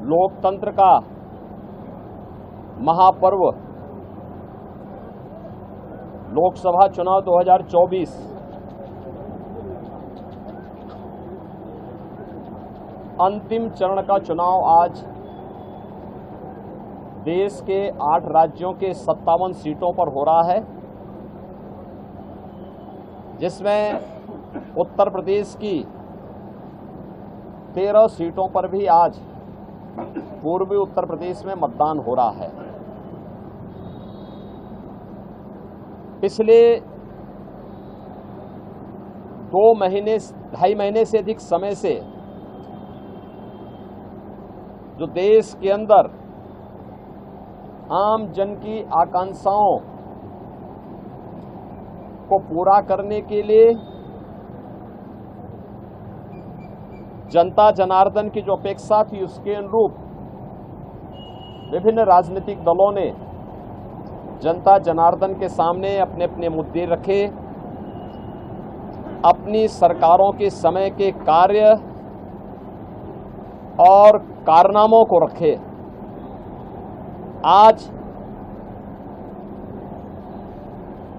लोकतंत्र का महापर्व लोकसभा चुनाव 2024 अंतिम चरण का चुनाव आज देश के 8 राज्यों के 57 सीटों पर हो रहा है, जिसमें उत्तर प्रदेश की 13 सीटों पर भी आज पूर्वी उत्तर प्रदेश में मतदान हो रहा है। पिछले 2.5 महीने से अधिक समय से जो देश के अंदर आम जन की आकांक्षाओं को पूरा करने के लिए जनता जनार्दन की जो अपेक्षा थी उसके अनुरूप विभिन्न राजनीतिक दलों ने जनता जनार्दन के सामने अपने अपने मुद्दे रखे, अपनी सरकारों के समय के कार्य और कारनामों को रखे। आज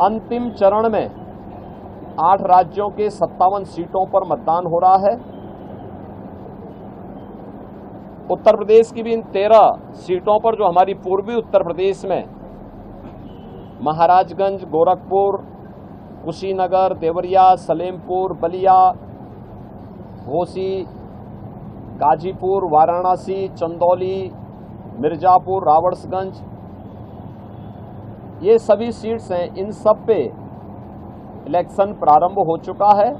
अंतिम चरण में 8 राज्यों के 57 सीटों पर मतदान हो रहा है। उत्तर प्रदेश की भी इन 13 सीटों पर जो हमारी पूर्वी उत्तर प्रदेश में महाराजगंज, गोरखपुर, कुशीनगर, देवरिया, सलेमपुर, बलिया, घोसी, गाजीपुर, वाराणसी, चंदौली, मिर्जापुर, रावड़सगंज, ये सभी सीट्स हैं। इन सब पे इलेक्शन प्रारंभ हो चुका है।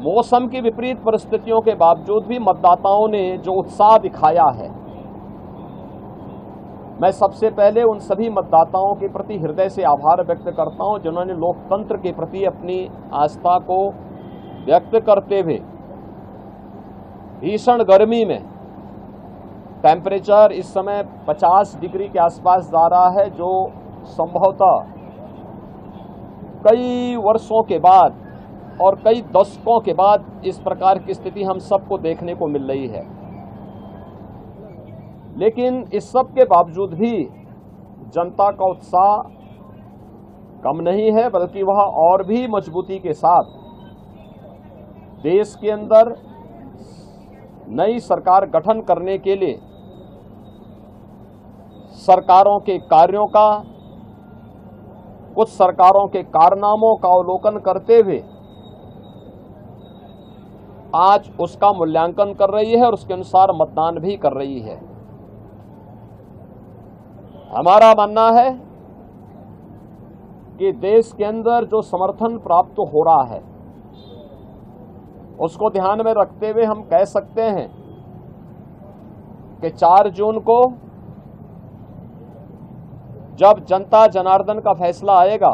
मौसम की विपरीत परिस्थितियों के बावजूद भी मतदाताओं ने जो उत्साह दिखाया है, मैं सबसे पहले उन सभी मतदाताओं के प्रति हृदय से आभार व्यक्त करता हूं जिन्होंने लोकतंत्र के प्रति अपनी आस्था को व्यक्त करते हुए भीषण गर्मी में, टेम्परेचर इस समय 50 डिग्री के आसपास जा रहा है, जो संभवतः कई वर्षों के बाद और कई दशकों के बाद इस प्रकार की स्थिति हम सबको देखने को मिल रही है। लेकिन इस सब के बावजूद भी जनता का उत्साह कम नहीं है, बल्कि वह और भी मजबूती के साथ देश के अंदर नई सरकार गठन करने के लिए सरकारों के कार्यों का, कुछ सरकारों के कारनामों का अवलोकन करते हुए आज उसका मूल्यांकन कर रही है और उसके अनुसार मतदान भी कर रही है। हमारा मानना है कि देश के अंदर जो समर्थन प्राप्त हो रहा है उसको ध्यान में रखते हुए हम कह सकते हैं कि 4 जून को जब जनता जनार्दन का फैसला आएगा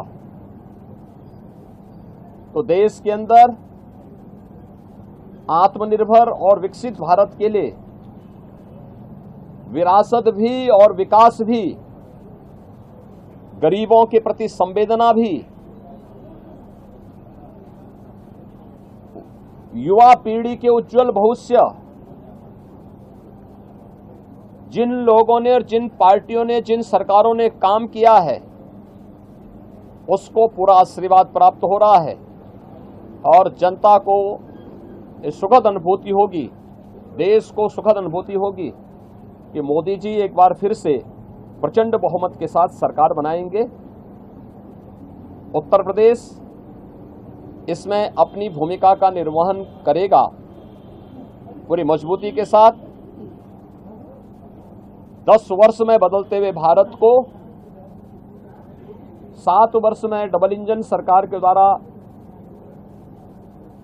तो देश के अंदर आत्मनिर्भर और विकसित भारत के लिए विरासत भी और विकास भी, गरीबों के प्रति संवेदना भी, युवा पीढ़ी के उज्जवल भविष्य, जिन लोगों ने और जिन पार्टियों ने, जिन सरकारों ने काम किया है उसको पूरा आशीर्वाद प्राप्त हो रहा है और जनता को सुखद अनुभूति होगी, देश को सुखद अनुभूति होगी कि मोदी जी एक बार फिर से प्रचंड बहुमत के साथ सरकार बनाएंगे। उत्तर प्रदेश इसमें अपनी भूमिका का निर्वहन करेगा पूरी मजबूती के साथ। 10 वर्ष में बदलते हुए भारत को 7 वर्ष में डबल इंजन सरकार के द्वारा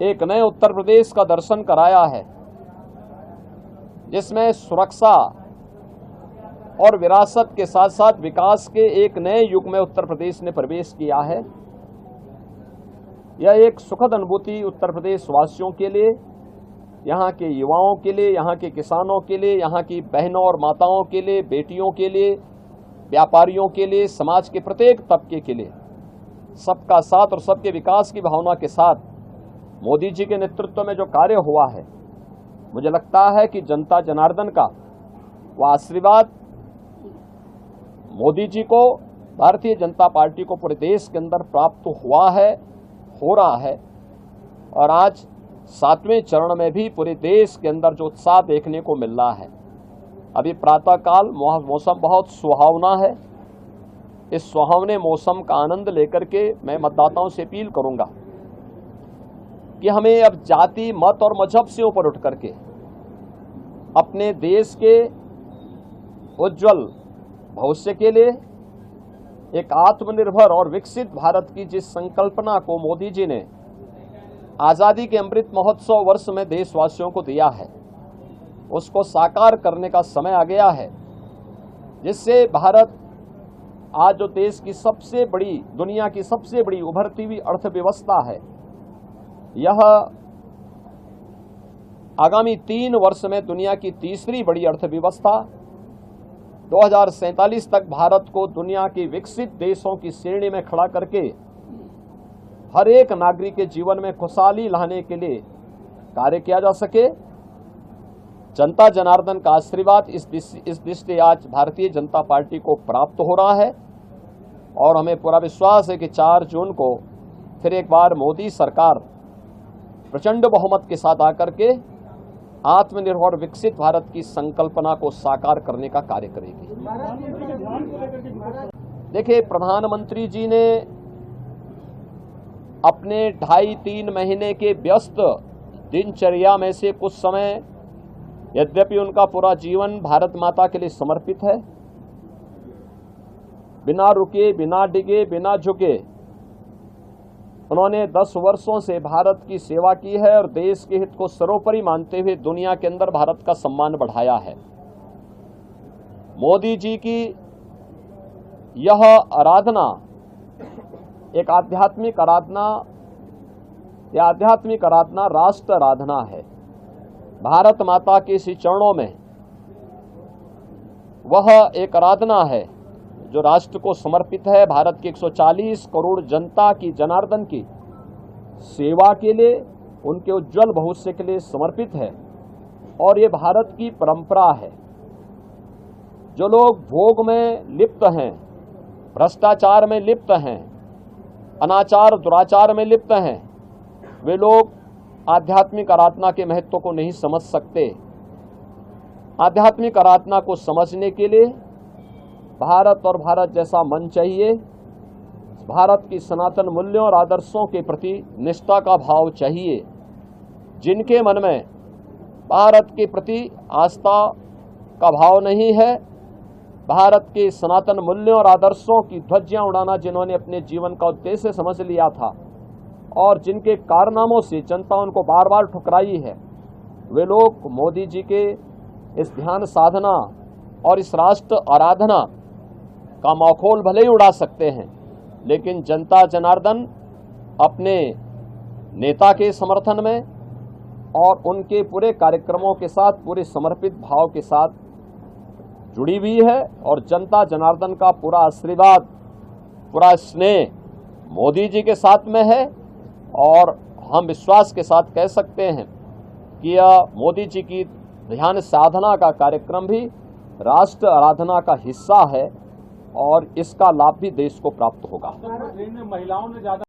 एक नए उत्तर प्रदेश का दर्शन कराया है, जिसमें सुरक्षा और विरासत के साथ साथ विकास के एक नए युग में उत्तर प्रदेश ने प्रवेश किया है। यह एक सुखद अनुभूति उत्तर प्रदेश वासियों के लिए, यहाँ के युवाओं के लिए, यहाँ के किसानों के लिए, यहाँ की बहनों और माताओं के लिए, बेटियों के लिए, व्यापारियों के लिए, समाज के प्रत्येक तबके के लिए सबका साथ और सबके विकास की भावना के साथ मोदी जी के नेतृत्व में जो कार्य हुआ है, मुझे लगता है कि जनता जनार्दन का वह आशीर्वाद मोदी जी को, भारतीय जनता पार्टी को पूरे देश के अंदर प्राप्त हुआ है, हो रहा है। और आज 7वें चरण में भी पूरे देश के अंदर जो उत्साह देखने को मिल रहा है। अभी प्रातःकाल मौसम बहुत सुहावना है। इस सुहावने मौसम का आनंद लेकर के मैं मतदाताओं से अपील करूंगा कि हमें अब जाति, मत और मजहब से ऊपर उठ करके अपने देश के उज्जवल भविष्य के लिए एक आत्मनिर्भर और विकसित भारत की जिस संकल्पना को मोदी जी ने आज़ादी के अमृत महोत्सव वर्ष में देशवासियों को दिया है, उसको साकार करने का समय आ गया है, जिससे भारत आज जो देश की सबसे बड़ी, दुनिया की सबसे बड़ी उभरती हुई अर्थव्यवस्था है, यह आगामी 3 वर्ष में दुनिया की तीसरी बड़ी अर्थव्यवस्था, 2047 तक भारत को दुनिया के विकसित देशों की श्रेणी में खड़ा करके हर एक नागरिक के जीवन में खुशहाली लाने के लिए कार्य किया जा सके। जनता जनार्दन का आशीर्वाद इस दृष्टि आज भारतीय जनता पार्टी को प्राप्त हो रहा है और हमें पूरा विश्वास है कि 4 जून को फिर एक बार मोदी सरकार प्रचंड बहुमत के साथ आकर के आत्मनिर्भर विकसित भारत की संकल्पना को साकार करने का कार्य करेगी। देखिए, प्रधानमंत्री जी ने अपने 2.5-3 महीने के व्यस्त दिनचर्या में से कुछ समय, यद्यपि उनका पूरा जीवन भारत माता के लिए समर्पित है, बिना रुके, बिना डिगे, बिना झुके उन्होंने 10 वर्षों से भारत की सेवा की है और देश के हित को सर्वोपरि मानते हुए दुनिया के अंदर भारत का सम्मान बढ़ाया है। मोदी जी की यह आराधना एक आध्यात्मिक आराधना, यह आध्यात्मिक आराधना राष्ट्र आराधना है। भारत माता के इस चरणों में वह एक आराधना है जो राष्ट्र को समर्पित है, भारत की 140 करोड़ जनता की, जनार्दन की सेवा के लिए, उनके उज्जवल भविष्य के लिए समर्पित है। और ये भारत की परंपरा है। जो लोग भोग में लिप्त हैं, भ्रष्टाचार में लिप्त हैं, अनाचार दुराचार में लिप्त हैं, वे लोग आध्यात्मिक आराधना के महत्व को नहीं समझ सकते। आध्यात्मिक आराधना को समझने के लिए भारत और भारत जैसा मन चाहिए। भारत की सनातन मूल्यों और आदर्शों के प्रति निष्ठा का भाव चाहिए। जिनके मन में भारत के प्रति आस्था का भाव नहीं है, भारत के सनातन मूल्यों और आदर्शों की ध्वजियां उड़ाना जिन्होंने अपने जीवन का उद्देश्य समझ लिया था और जिनके कारनामों से जनता उनको बार बार ठुकराई है, वे लोग मोदी जी के इस ध्यान साधना और इस राष्ट्र आराधना का मखौल भले ही उड़ा सकते हैं, लेकिन जनता जनार्दन अपने नेता के समर्थन में और उनके पूरे कार्यक्रमों के साथ, पूरे समर्पित भाव के साथ जुड़ी हुई है। और जनता जनार्दन का पूरा आशीर्वाद, पूरा स्नेह मोदी जी के साथ में है। और हम विश्वास के साथ कह सकते हैं कि यह मोदी जी की ध्यान साधना का कार्यक्रम भी राष्ट्र आराधना का हिस्सा है और इसका लाभ भी देश को प्राप्त होगा। महिलाओं ने ज्यादा